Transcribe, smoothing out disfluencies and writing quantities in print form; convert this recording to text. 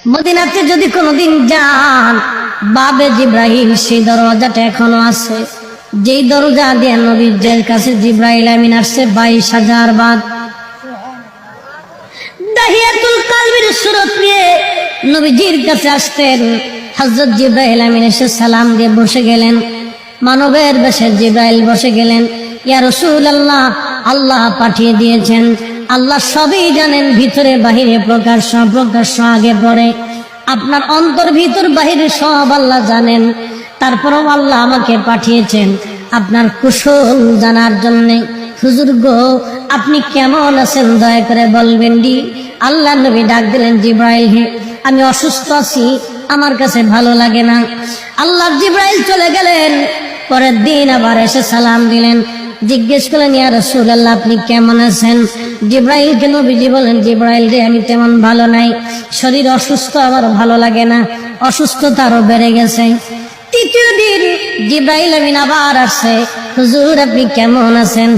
মদিনাতে যদি কোনোদিন যান, বাবে জিব্রাইল সেই দরজাটা এখনো আছে, যেই দরজা দিয়ে নবীর কাছে জিব্রাইল আমিন আসছে 22,000 বার। দাহিয়াতুল কালবির সুরত নিয়ে নবীজির কাছে আসতেন। হযরত জিব্রাইল আমিন এসে সালাম দিয়ে বসে গেলেন। মানবের বেশে জিব্রাইল বসে গেলেন। ইয়া রাসূলুল্লাহ, আল্লাহ পাঠিয়ে দিয়েছেন, আল্লাহ সবই জানেন, ভিতরে বাহিরে প্রকাশ্য অপ্রকাশ্য আগে পরে, আপনার অন্তর ভিতর বাহিরে সব আল্লাহ জানেন। তারপরও আল্লাহ আমাকে পাঠিয়েছেন আপনার কুশল জানার জন্যে। হুজুর গো, আপনি কেমন আছেন দয়া করে বলবেন দি। আল্লাহ নবী ডাক দিলেন, জিব্রাইল হে, আমি অসুস্থ আছি, আমার কাছে ভালো লাগে না। আল্লাহ জিব্রাইল চলে গেলেন। পরের দিন আবার এসে সালাম দিলেন, জিজ্ঞেস করলেন, ইয়া রাসূলুল্লাহ আপনি কেমন আছেন? জিব্রাইলকে নবীজি বলেন, জিব্রাইল রে, আমি তেমন ভালো নাই, শরীর অসুস্থ, আমার ভালো লাগে না, অসুস্থতা আরো বেড়ে গেছে। তৃতীয় দিন জিব্রাইল আমিন আবার আসছে, হুজুর আপনি কেমন আছেন?